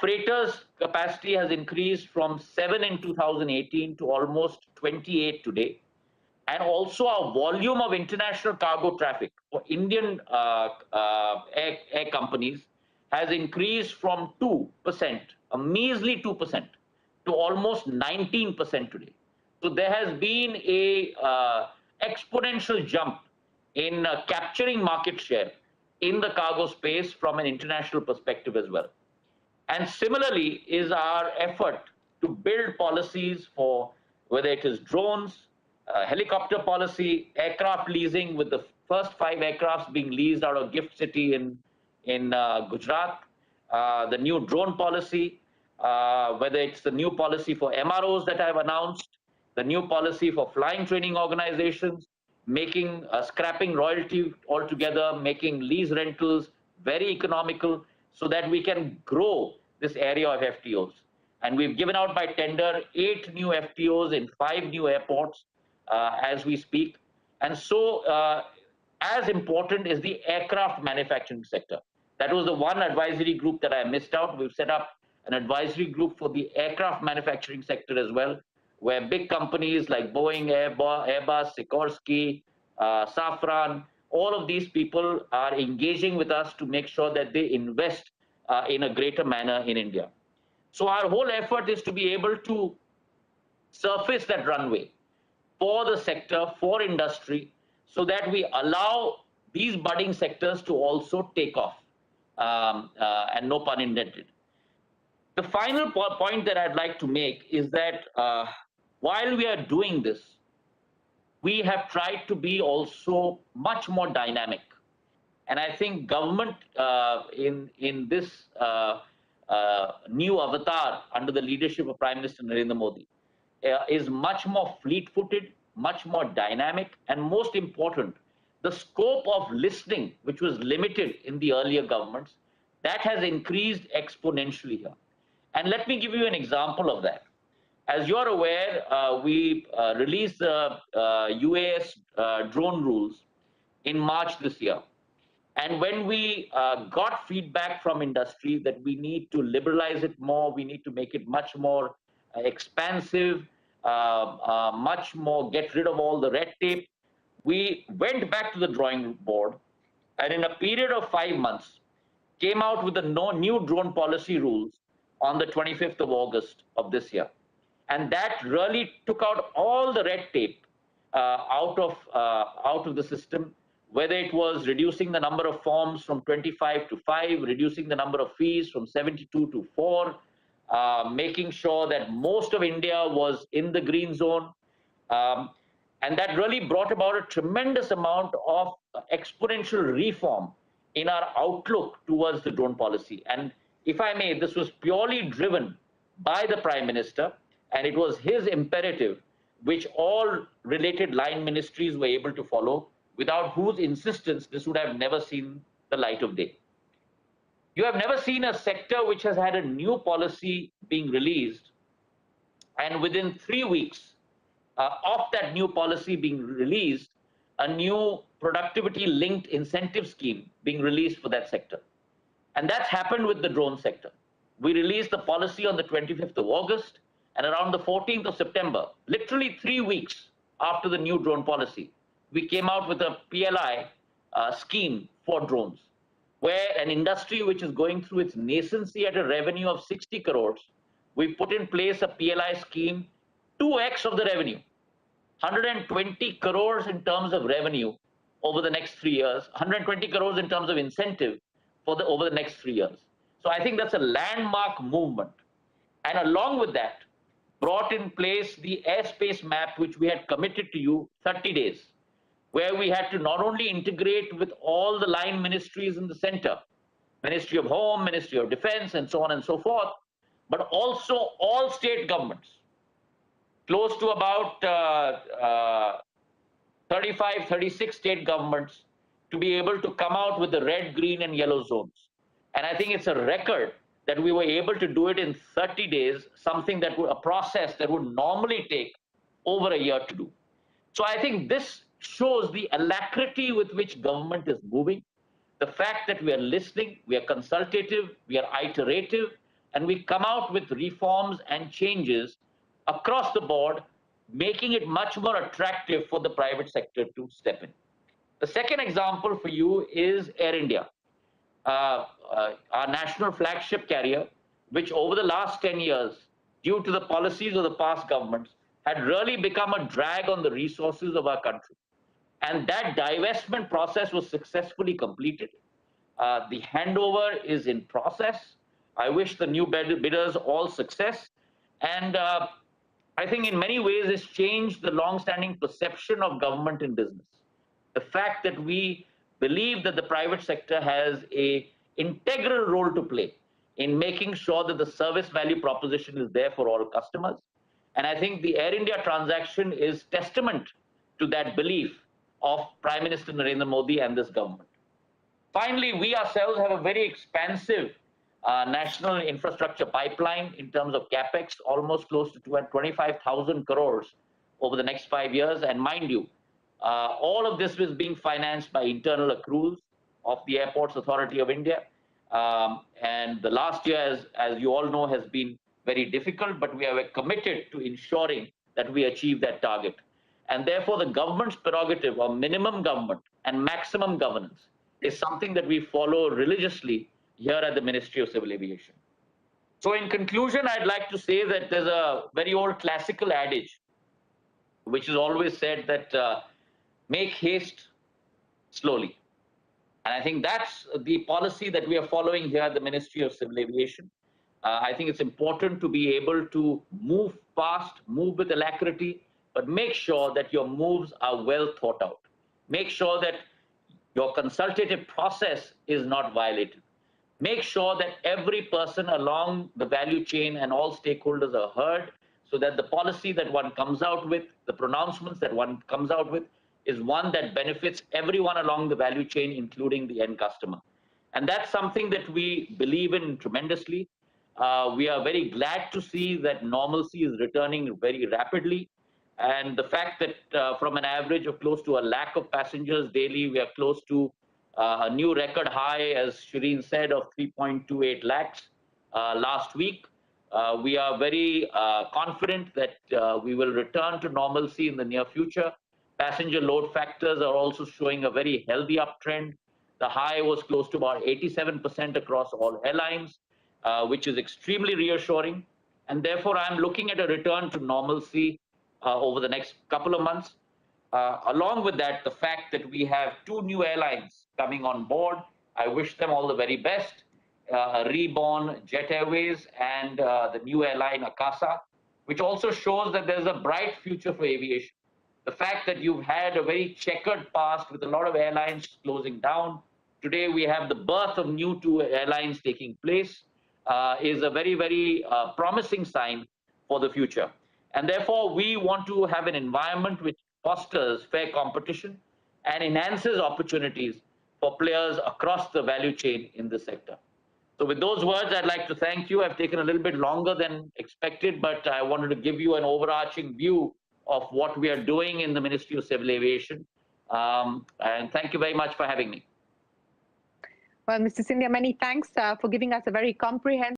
freighters capacity has increased from 7 in 2018 to almost 28 today. And also our volume of international cargo traffic for Indian air companies has increased from 2%, a measly 2%, to almost 19% today. So there has been a exponential jump in capturing market share in the cargo space from an international perspective as well. And similarly is our effort to build policies for whether it is drones, helicopter policy, aircraft leasing, with the first 5 aircrafts being leased out of Gift City in Gujarat, the new drone policy, whether it's the new policy for MROs that I've announced, the new policy for flying training organizations, making scrapping royalty altogether, making lease rentals very economical, so that we can grow this area of FTOs. And we've given out by tender 8 new FTOs in 5 new airports as we speak. And so as important is the aircraft manufacturing sector. That was the one advisory group that I missed out. We've set up an advisory group for the aircraft manufacturing sector as well, where big companies like Boeing, Airbus, Sikorsky, Safran, all of these people are engaging with us to make sure that they invest in a greater manner in India. So our whole effort is to be able to surface that runway for the sector, for industry, so that we allow these budding sectors to also take off, and no pun intended. The final point that I'd like to make is that while we are doing this, we have tried to be also much more dynamic. And I think government in this new avatar under the leadership of Prime Minister Narendra Modi is much more fleet-footed, much more dynamic, and most important, the scope of listening, which was limited in the earlier governments, that has increased exponentially here. And let me give you an example of that. As you're aware, we released the UAS drone rules in March this year. And when we got feedback from industry that we need to liberalize it more, we need to make it much more expansive, much more get rid of all the red tape, we went back to the drawing board, and in a period of 5 months, came out with the new drone policy rules on the 25th of August of this year. And that really took out all the red tape out of the system, whether it was reducing the number of forms from 25 to 5, reducing the number of fees from 72 to 4, making sure that most of India was in the green zone. And that really brought about a tremendous amount of exponential reform in our outlook towards the drone policy. And if I may, this was purely driven by the Prime Minister, and it was his imperative, which all related line ministries were able to follow, without whose insistence this would have never seen the light of day. You have never seen a sector which has had a new policy being released, and within 3 weeks of that new policy being released, a new productivity-linked incentive scheme being released for that sector. And that's happened with the drone sector. We released the policy on the 25th of August, and around the 14th of September, literally 3 weeks after the new drone policy, we came out with a PLI scheme for drones, where an industry which is going through its nascency at a revenue of 60 crores, we put in place a PLI scheme 2x of the revenue, 120 crores in terms of revenue over the next 3 years, 120 crores in terms of incentive for over the next 3 years. So I think that's a landmark movement. And along with that, brought in place the airspace map, which we had committed to you 30 days, where we had to not only integrate with all the line ministries in the center, Ministry of Home, Ministry of Defense, and so on and so forth, but also all state governments, close to about 35, 36 state governments, to be able to come out with the red, green, and yellow zones. And I think it's a record that we were able to do it in 30 days, something that would, a process that would normally take over a year to do. So I think this shows the alacrity with which government is moving, the fact that we are listening, we are consultative, we are iterative, and we come out with reforms and changes across the board, making it much more attractive for the private sector to step in. The second example for you is Air India, our national flagship carrier, which over the last 10 years, due to the policies of the past governments, had really become a drag on the resources of our country. And that divestment process was successfully completed. The handover is in process. I wish the new bidders all success. And I think in many ways it's changed the long-standing perception of government in business. The fact that we believe that the private sector has an integral role to play in making sure that the service value proposition is there for all customers. And I think the Air India transaction is testament to that belief of Prime Minister Narendra Modi and this government. Finally, we ourselves have a very expansive national infrastructure pipeline in terms of capex, almost close to 25,000 crores over the next 5 years. And mind you, all of this was being financed by internal accruals of the Airports Authority of India. And the last year, as you all know, has been very difficult, but we are committed to ensuring that we achieve that target. And therefore, the government's prerogative of minimum government and maximum governance is something that we follow religiously here at the Ministry of Civil Aviation. So in conclusion, I'd like to say that there's a very old classical adage, which is always said that make haste slowly. And I think that's the policy that we are following here at the Ministry of Civil Aviation. I think it's important to be able to move fast, move with alacrity, but make sure that your moves are well thought out. Make sure that your consultative process is not violated. Make sure that every person along the value chain and all stakeholders are heard, so that the policy that one comes out with, the pronouncements that one comes out with, is one that benefits everyone along the value chain, including the end customer. And that's something that we believe in tremendously. We are very glad to see that normalcy is returning very rapidly. And the fact that from an average of close to 1 lakh of passengers daily, we are close to a new record high, as Shireen said, of 3.28 lakhs last week. We are very confident that we will return to normalcy in the near future. Passenger load factors are also showing a very healthy uptrend. The high was close to about 87% across all airlines, which is extremely reassuring. And therefore, I'm looking at a return to normalcy over the next couple of months. Along with that, the fact that we have 2 new airlines coming on board, I wish them all the very best. Reborn Jet Airways and the new airline Akasa, which also shows that there's a bright future for aviation. The fact that you've had a very checkered past with a lot of airlines closing down, today we have the birth of new 2 airlines taking place, is a very, very promising sign for the future. And therefore, we want to have an environment which fosters fair competition and enhances opportunities for players across the value chain in this sector. So with those words, I'd like to thank you. I've taken a little bit longer than expected, but I wanted to give you an overarching view of what we are doing in the Ministry of Civil Aviation. And thank you very much for having me. Well, Mr. Scindia, many thanks for giving us a very comprehensive